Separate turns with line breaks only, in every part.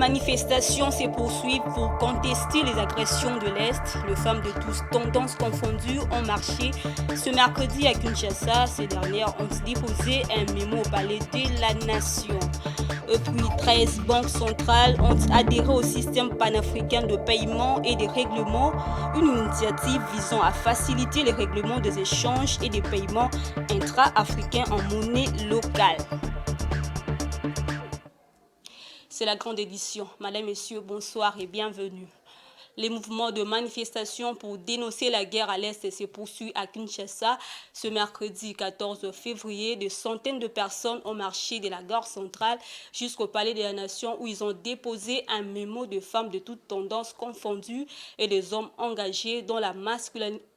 manifestations se poursuivent pour contester les agressions de l'Est. Les femmes de toutes tendances confondues ont marché ce mercredi à Kinshasa. Ces dernières ont déposé un mémo au palais de la Nation. Et puis 13 banques centrales ont adhéré au système panafricain de paiement et de règlement, une initiative visant à faciliter les règlements des échanges et des paiements intra-africains en monnaie locale. C'est la grande édition. Madame, Messieurs, bonsoir et bienvenue. Les mouvements de manifestation pour dénoncer la guerre à l'Est se poursuivent à Kinshasa. Ce mercredi 14 février, des centaines de personnes ont marché de la gare centrale jusqu'au palais de la Nation où ils ont déposé un mémo de femmes de toutes tendances confondues et des hommes engagés dans la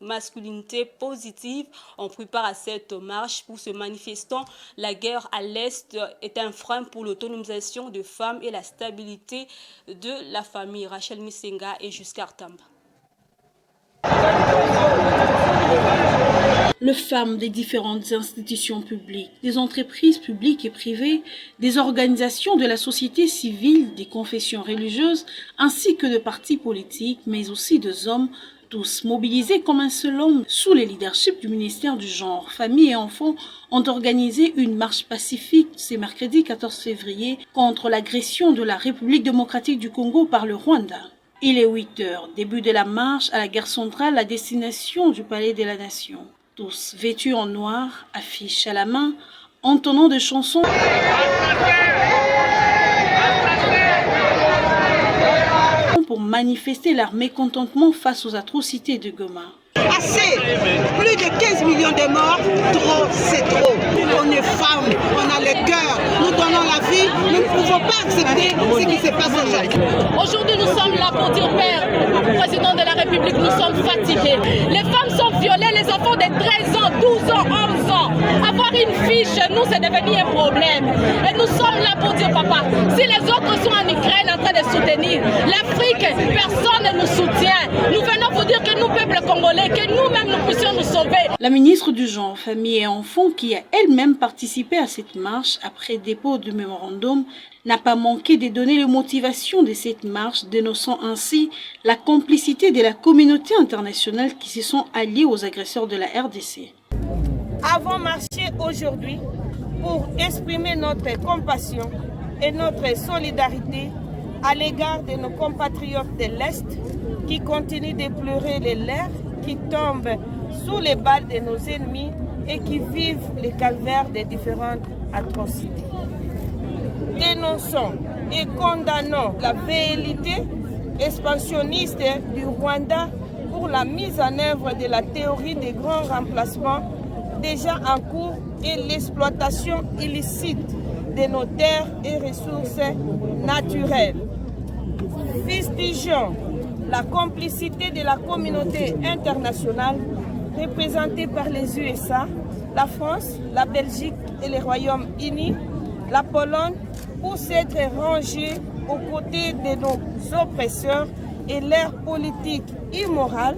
masculinité positive. On prépare à cette marche pour ce manifestant. La guerre à l'Est est un frein pour l'autonomisation des femmes et la stabilité de la famille. Rachel Misenga et
Les femmes des différentes institutions publiques, des entreprises publiques et privées, des organisations de la société civile, des confessions religieuses, ainsi que de partis politiques, mais aussi des hommes, tous mobilisés comme un seul homme sous le leadership du ministère du Genre, Famille et Enfants, ont organisé une marche pacifique ce mercredi 14 février contre l'agression de la République démocratique du Congo par le Rwanda. Il est 8 heures, début de la marche à la gare centrale à destination du Palais de la Nation. Tous vêtus en noir, affiches à la main, entonnant des chansons pour manifester leur mécontentement face aux atrocités de Goma.
Assez, plus de 15 millions de morts, trop c'est trop. On est femmes, on a le cœur, nous donnons la vie, nous ne pouvons pas accepter ce qui se passe aujourd'hui.
Aujourd'hui nous sommes là pour dire Père, Président de la République, nous sommes fatigués. Les femmes sont violées, les enfants de 13 ans, 12 ans, 11 ans. Avoir une fille chez nous c'est devenu un problème. Et nous sommes là pour dire Papa, si les autres sont en Ukraine en train de soutenir l'Afrique, personne ne nous soutient. Nous venons vous dire que nous, peuple congolais, que nous-mêmes nous puissions nous sauver.
La ministre du Genre, Famille et Enfants, qui a elle-même participé à cette marche après dépôt du mémorandum, n'a pas manqué de donner les motivations de cette marche, dénonçant ainsi la complicité de la communauté internationale qui se sont alliés aux agresseurs de la RDC.
Avons marché aujourd'hui pour exprimer notre compassion et notre solidarité à l'égard de nos compatriotes de l'Est qui continuent de pleurer les leurs, qui tombent sous les balles de nos ennemis et qui vivent les calvaires des différentes atrocités. Dénonçons et condamnons la velléité expansionniste du Rwanda pour la mise en œuvre de la théorie des grands remplacements déjà en cours et l'exploitation illicite de nos terres et ressources naturelles. Fustigeons la complicité de la communauté internationale représentée par les USA, la France, la Belgique et les Royaumes-Unis, la Pologne, pour s'être rangés aux côtés de nos oppresseurs et leur politique immorale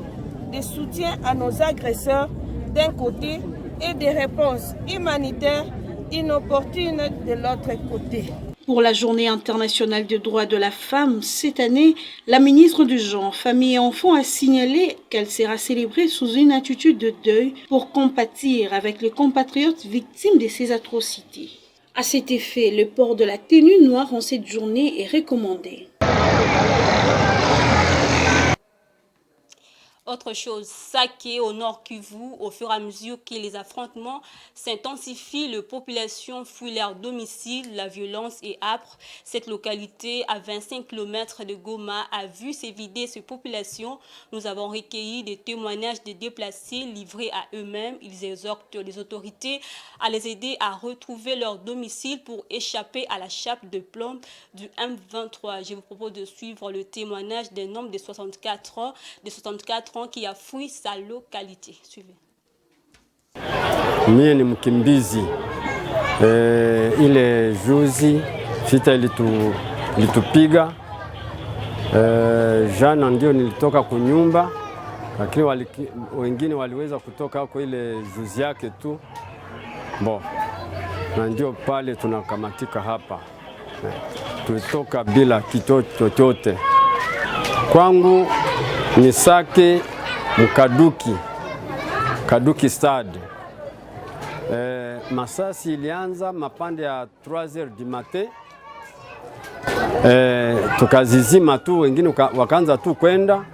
de soutien à nos agresseurs d'un côté et des réponses humanitaires inopportunes de l'autre côté.
Pour la Journée internationale des droits de la femme, cette année, la ministre du Genre, Famille et Enfants a signalé qu'elle sera célébrée sous une attitude de deuil pour compatir avec les compatriotes victimes de ces atrocités. À cet effet, le port de la tenue noire en cette journée est recommandé.
Autre chose, Saké au nord Kivu, au fur et à mesure que les affrontements s'intensifient, les populations fuient leur domicile, la violence est âpre. Cette localité, à 25 km de Goma, a vu s'évider ces populations. Nous avons recueilli des témoignages de déplacés livrés à eux-mêmes. Ils exhortent les autorités à les aider à retrouver leur domicile pour échapper à la chape de plomb du M23. Je vous propose de suivre le témoignage d'un homme de 64 ans qui a fui sa localité. Suivez.
Mie ni mkimbizi. Ile juzi vita ilitupiga. Jana ndio nilitoka kunyumba, lakini wengine waliweza kutoka huko ile juzi yake tu. Na ndio pale tunakamatika hapa. tulitoka bila kitu chochote. Kwangu ni Sake Kaduki Stade. Masasi ilianza mapande ya 3h du matin. Tukazizima tu, wengine wakaanza tu kwenda.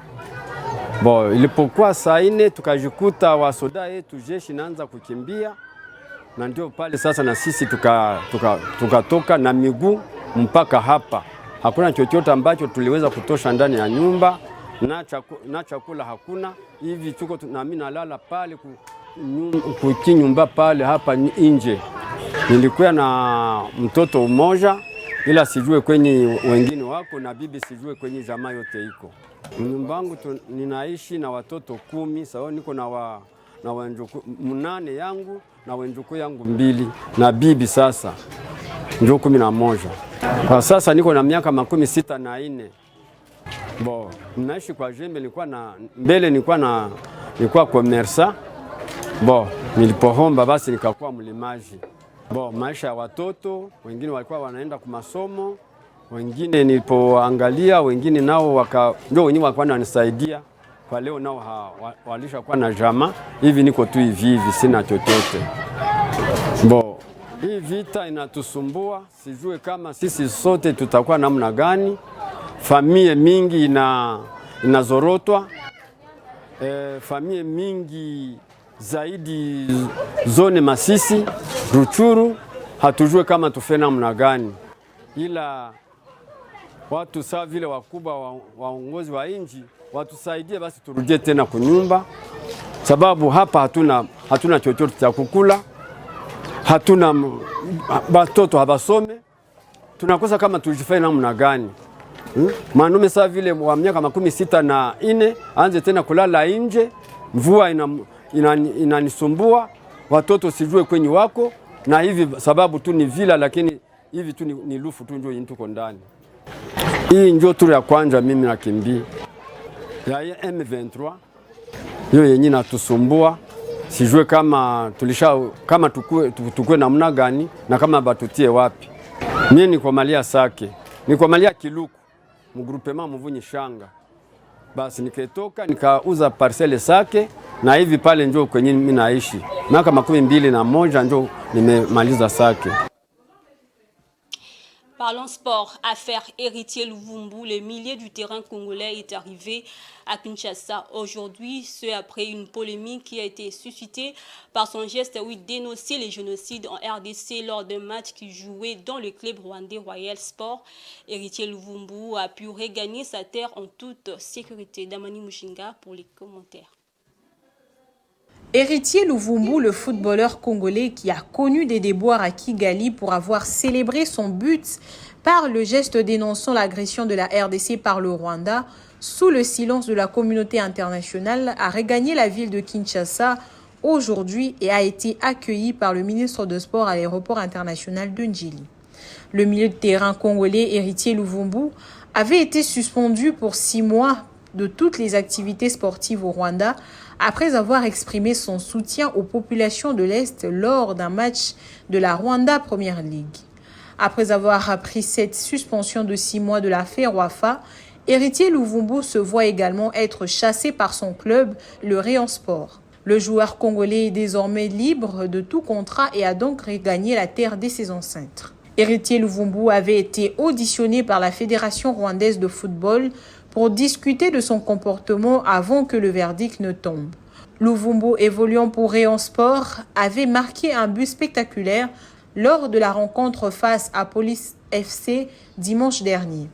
Ilipokuwa saa 4 tukajikuta wasoda yetu jeshi naanza kukimbia, na ndio pale sasa na sisi tukatoka na miguu mpaka hapa. Hakuna chochote ambacho tuliweza kutosha ndani ya nyumba, na chakula hakuna. Hivi tuko na mimi nalala pale kukinyumba pale hapa nje. Nilikuwa na mtoto mmoja, ila sijue kwenye wengine wako, na bibi sijue kwenye jamaa yote iko. Nyumbangu ninaishi na watoto 10, sawa niko na wanjuku 8 yangu na wanjuku yangu 2 na bibi sasa ndio 11. Kwa sasa niko na miaka 64. Ninaishi kwa jembe, nilikuwa commerçant. Nilipohomba basi nikakuwa mlimaji. Maisha ya watoto, wengine walikuwa wanaenda kwa masomo, wengine nilipoangalia, wengine nao ndio wenyewe walikuwa wananisaidia. Kwa leo nao walishakuwa na jamaa, hivi niko tu hivi sina chochote. Hii vita inatusumbua, sijue kama sisi sote tutakuwa namna gani. Familia mingi inazorotwa, familia mingi zaidi zone Masisi, Ruchuru, hatujue kama tufena namna gani. Ila watu sawa vile wakubwa waongozi wa inji watusaidie basi turudie tena kunyumba, sababu hapa hatuna chochote cha kukula, hatuna batoto habasome, tunakosa kama tujifanye namna gani. Manume sawa vile wa miaka 64 anze tena kulala nje, mvua inanisumbua, watoto sijue kwenye wako, na hivi sababu tu ni vila, lakini hivi tu ni lufu tu ndio tuko ndani. Hii ndio tu ya kwanza mimi nakimbia ya M23, hiyo yenyewe natusumbua, sijue kama kama tukue namna gani na kama batutie wapi. Mimi niko malia Sake, niko malia Kiluku, mgrupema Mvunyi Shanga. Basi nikatoka nikauza parcelle Sake, na hivi pale ndio kwenye mimi naishi. Miaka 21 ndio nimemaliza Sake.
Parlons sport. Affaire Héritier Luvumbu, le milieu du terrain congolais est arrivé à Kinshasa aujourd'hui, ce après une polémique qui a été suscitée par son geste dénoncer les génocides en RDC lors d'un match qui jouait dans le club rwandais Royal Sport. Héritier Luvumbu a pu regagner sa terre en toute sécurité. Damani Mushinga pour les commentaires.
Héritier Luvumbu, le footballeur congolais qui a connu des déboires à Kigali pour avoir célébré son but par le geste dénonçant l'agression de la RDC par le Rwanda, sous le silence de la communauté internationale, a regagné la ville de Kinshasa aujourd'hui et a été accueilli par le ministre de Sport à l'aéroport international de Njili. Le milieu de terrain congolais Héritier Luvumbu avait été suspendu pour 6 mois de toutes les activités sportives au Rwanda après avoir exprimé son soutien aux populations de l'Est lors d'un match de la Rwanda Premier League. Après avoir appris cette suspension de 6 mois de l'affaire Wafa, Héritier Luvumbu se voit également être chassé par son club, le Rayon Sport. Le joueur congolais est désormais libre de tout contrat et a donc regagné la terre de ses ancêtres. Héritier Luvumbu avait été auditionné par la Fédération rwandaise de football pour discuter de son comportement avant que le verdict ne tombe. Luvumbu, évoluant pour Rayon Sport, avait marqué un but spectaculaire lors de la rencontre face à Police FC dimanche dernier.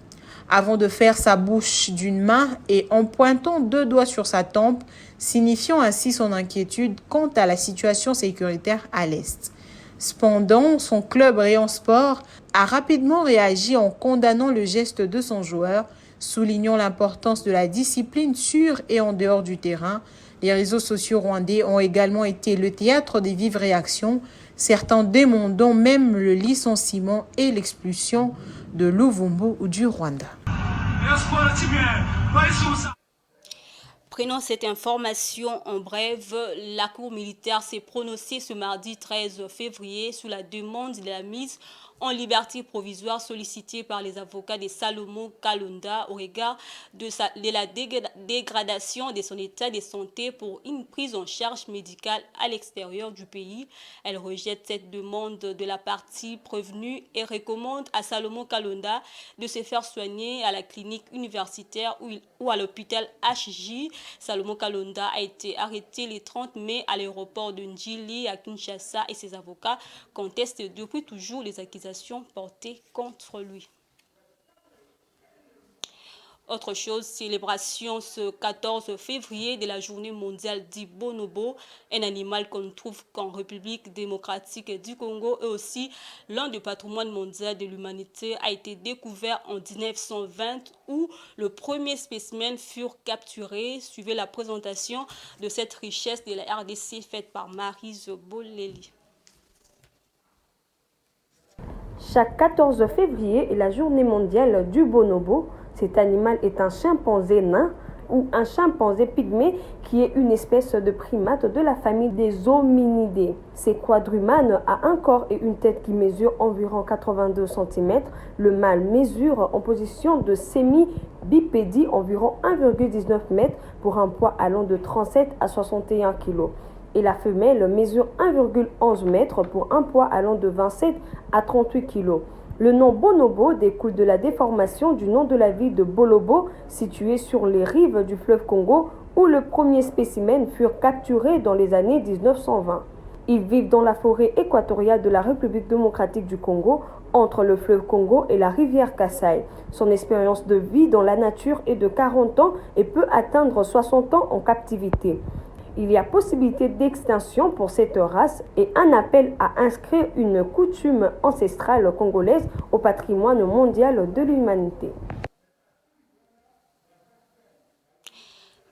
Avant de faire sa bouche d'une main et en pointant 2 doigts sur sa tempe, signifiant ainsi son inquiétude quant à la situation sécuritaire à l'Est. Cependant, son club Rayon Sport a rapidement réagi en condamnant le geste de son joueur, soulignant l'importance de la discipline sur et en dehors du terrain. Les réseaux sociaux rwandais ont également été le théâtre des vives réactions, certains demandant même le licenciement et l'expulsion de Luvumbu ou du Rwanda.
Prenons cette information en bref. La Cour militaire s'est prononcée ce mardi 13 février sur la demande de la mise en liberté provisoire sollicitée par les avocats de Salomon Kalonda au regard de la dégradation de son état de santé pour une prise en charge médicale à l'extérieur du pays. Elle rejette cette demande de la partie prévenue et recommande à Salomon Kalonda de se faire soigner à la clinique universitaire ou à l'hôpital HJ. Salomon Kalonda a été arrêté le 30 mai à l'aéroport de Njili à Kinshasa et ses avocats contestent depuis toujours les accusations portées contre lui. Autre chose, célébration ce 14 février de la journée mondiale du bonobo, un animal qu'on trouve qu'en République démocratique du Congo et aussi l'un du patrimoine mondial de l'humanité a été découvert en 1920 où le premier spécimen furent capturés. Suivez la présentation de cette richesse de la RDC faite par Maryse Boleli.
Chaque 14 février est la journée mondiale du bonobo. Cet animal est un chimpanzé nain ou un chimpanzé pygmée qui est une espèce de primate de la famille des hominidés. Ce quadrumane a un corps et une tête qui mesurent environ 82 cm. Le mâle mesure en position de semi-bipédie environ 1,19 m pour un poids allant de 37 à 61 kg. Et la femelle mesure 1,11 m pour un poids allant de 27 à 38 kg. Le nom bonobo découle de la déformation du nom de la ville de Bolobo, située sur les rives du fleuve Congo, où le premier spécimen furent capturés dans les années 1920. Ils vivent dans la forêt équatoriale de la République démocratique du Congo, entre le fleuve Congo et la rivière Kasaï. Son expérience de vie dans la nature est de 40 ans et peut atteindre 60 ans en captivité. Il y a possibilité d'extinction pour cette race et un appel à inscrire une coutume ancestrale congolaise au patrimoine mondial de l'humanité.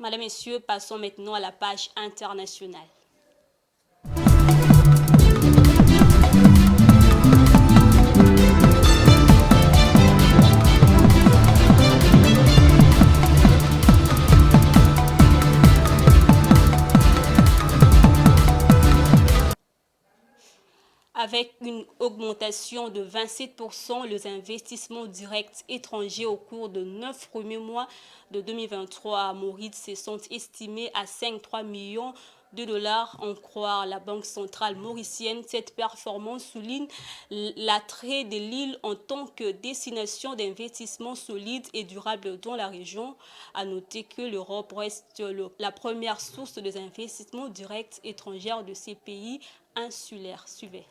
Madame, Messieurs, passons maintenant à la page internationale. Avec une augmentation de 27%, les investissements directs étrangers au cours de 9 premiers mois de 2023 à Maurice se sont estimés à 5,3 millions de dollars, en croire la Banque centrale mauricienne. Cette performance souligne l'attrait de l'île en tant que destination d'investissement solide et durable dans la région. À noter que l'Europe reste la première source des investissements directs étrangers de ces pays insulaires. Suivez.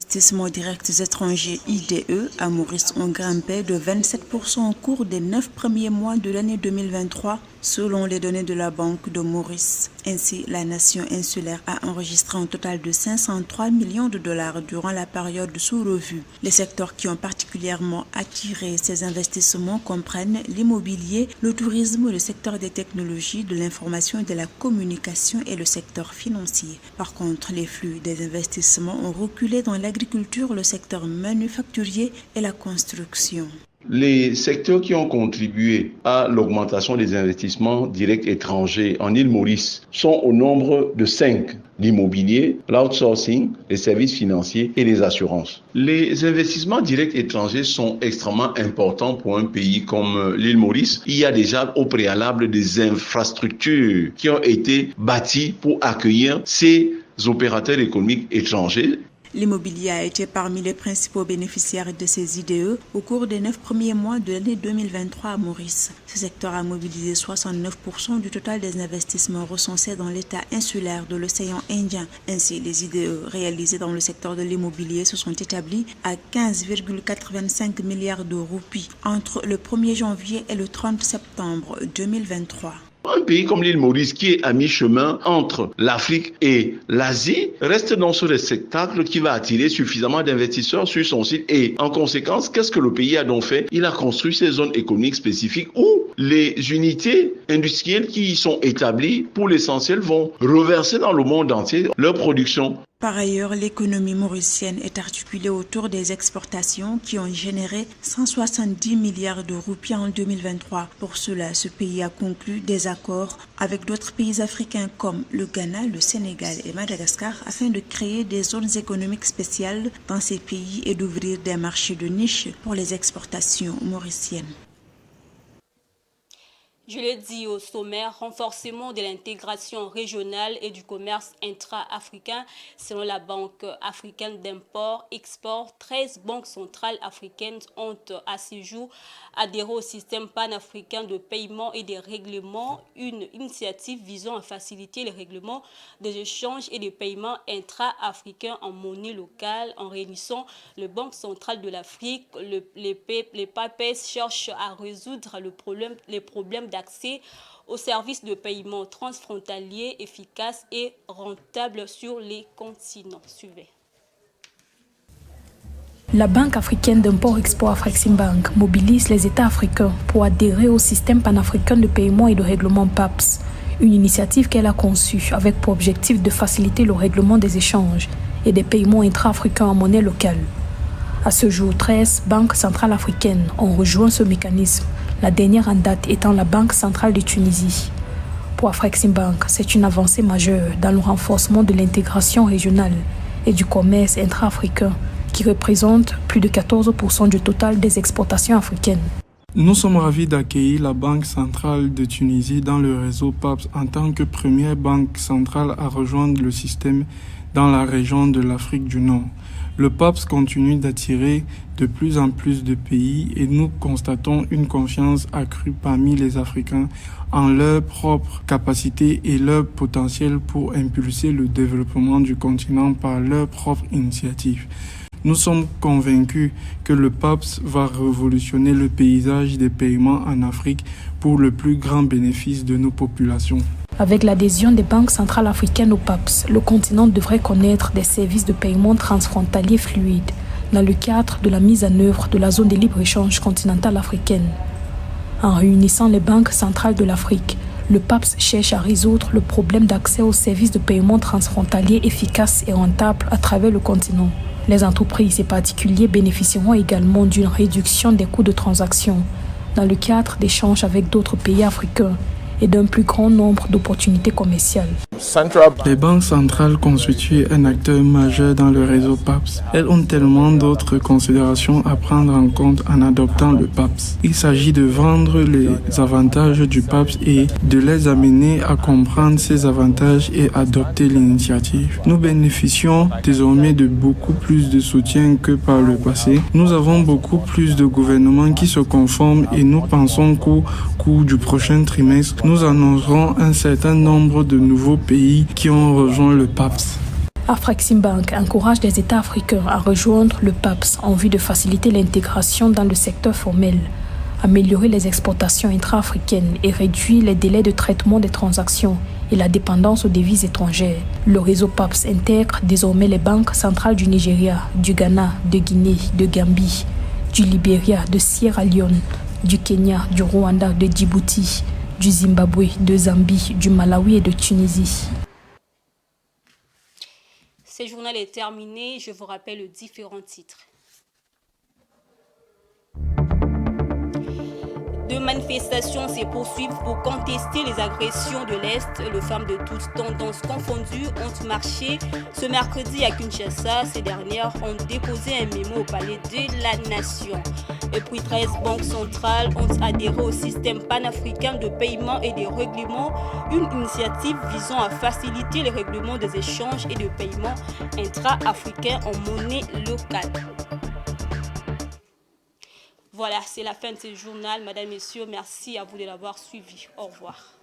Investissements directs étrangers IDE à Maurice ont grimpé de 27% au cours des 9 premiers mois de l'année 2023, selon les données de la Banque de Maurice. Ainsi, la nation insulaire a enregistré un total de 503 millions de dollars durant la période sous revue. Les secteurs qui ont particulièrement attiré ces investissements comprennent l'immobilier, le tourisme, le secteur des technologies, de l'information et de la communication et le secteur financier. Par contre, les flux des investissements ont reculé dans l'agriculture, le secteur manufacturier et la construction.
Les secteurs qui ont contribué à l'augmentation des investissements directs étrangers en île Maurice sont au nombre de 5. L'immobilier, l'outsourcing, les services financiers et les assurances. Les investissements directs étrangers sont extrêmement importants pour un pays comme l'île Maurice. Il y a déjà au préalable des infrastructures qui ont été bâties pour accueillir ces opérateurs économiques étrangers.
L'immobilier a été parmi les principaux bénéficiaires de ces IDE au cours des 9 premiers mois de l'année 2023 à Maurice. Ce secteur a mobilisé 69% du total des investissements recensés dans l'état insulaire de l'océan Indien. Ainsi, les IDE réalisés dans le secteur de l'immobilier se sont établis à 15,85 milliards de roupies entre le 1er janvier et le 30 septembre 2023.
Un pays comme l'île Maurice, qui est à mi-chemin entre l'Afrique et l'Asie, reste dans ce réceptacle qui va attirer suffisamment d'investisseurs sur son site. Et en conséquence, qu'est-ce que le pays a donc fait? Il a construit ces zones économiques spécifiques où les unités industrielles qui y sont établies, pour l'essentiel, vont reverser dans le monde entier leur production.
Par ailleurs, l'économie mauricienne est articulée autour des exportations qui ont généré 170 milliards de roupies en 2023. Pour cela, ce pays a conclu des accords avec d'autres pays africains comme le Ghana, le Sénégal et Madagascar afin de créer des zones économiques spéciales dans ces pays et d'ouvrir des marchés de niche pour les exportations mauriciennes.
Je l'ai dit au sommaire, renforcement de l'intégration régionale et du commerce intra-africain. Selon la Banque africaine d'import-export, 13 banques centrales africaines ont à ce jour adhéré au système panafricain de paiement et des règlements, une initiative visant à faciliter les règlements des échanges et des paiements intra-africains en monnaie locale. En réunissant les banques centrales de l'Afrique, les PAPES cherchent à résoudre les problèmes d'accès aux services de paiement transfrontaliers efficaces et rentables sur les continents. Suivez.
La Banque africaine d'import-export Afreximbank mobilise les États africains pour adhérer au système panafricain de paiement et de règlement PAPS, une initiative qu'elle a conçue avec pour objectif de faciliter le règlement des échanges et des paiements intra-africains en monnaie locale. À ce jour, 13 banques centrales africaines ont rejoint ce mécanisme, la dernière en date étant la Banque centrale de Tunisie. Pour Afreximbank, c'est une avancée majeure dans le renforcement de l'intégration régionale et du commerce intra-africain qui représente plus de 14% du total des exportations africaines.
Nous sommes ravis d'accueillir la Banque centrale de Tunisie dans le réseau PAPS en tant que première banque centrale à rejoindre le système dans la région de l'Afrique du Nord. Le PAPS continue d'attirer de plus en plus de pays et nous constatons une confiance accrue parmi les Africains en leurs propres capacités et leur potentiel pour impulser le développement du continent par leurs propres initiatives. Nous sommes convaincus que le PAPS va révolutionner le paysage des paiements en Afrique pour le plus grand bénéfice de nos populations.
Avec l'adhésion des banques centrales africaines au PAPS, le continent devrait connaître des services de paiement transfrontaliers fluides dans le cadre de la mise en œuvre de la zone de libre-échange continentale africaine. En réunissant les banques centrales de l'Afrique, le PAPS cherche à résoudre le problème d'accès aux services de paiement transfrontaliers efficaces et rentables à travers le continent. Les entreprises et particuliers bénéficieront également d'une réduction des coûts de transaction dans le cadre d'échanges avec d'autres pays africains et d'un plus grand nombre d'opportunités commerciales.
Les banques centrales constituent un acteur majeur dans le réseau PAPS. Elles ont tellement d'autres considérations à prendre en compte en adoptant le PAPS. Il s'agit de vendre les avantages du PAPS et de les amener à comprendre ces avantages et adopter l'initiative. Nous bénéficions désormais de beaucoup plus de soutien que par le passé. Nous avons beaucoup plus de gouvernements qui se conforment et nous pensons qu'au cours du prochain trimestre, nous annoncerons un certain nombre de nouveaux pays qui ont rejoint le PAPS.
Afreximbank encourage les États africains à rejoindre le PAPS en vue de faciliter l'intégration dans le secteur formel, améliorer les exportations intra-africaines et réduire les délais de traitement des transactions et la dépendance aux devises étrangères. Le réseau PAPS intègre désormais les banques centrales du Nigeria, du Ghana, de Guinée, de Gambie, du Libéria, de Sierra Leone, du Kenya, du Rwanda, de Djibouti, du Zimbabwe, de Zambie, du Malawi et de Tunisie.
Ce journal est terminé. Je vous rappelle les différents titres. Deux manifestations se poursuivent pour contester les agressions de l'Est. Les femmes de toutes tendances confondues ont marché ce mercredi à Kinshasa. Ces dernières ont déposé un mémo au palais de la Nation. Et puis 13 banques centrales ont adhéré au système panafricain de paiement et de règlements, une initiative visant à faciliter les règlements des échanges et de paiements intra-africains en monnaie locale. Voilà, c'est la fin de ce journal. Madame, Messieurs, merci à vous de l'avoir suivi. Au revoir.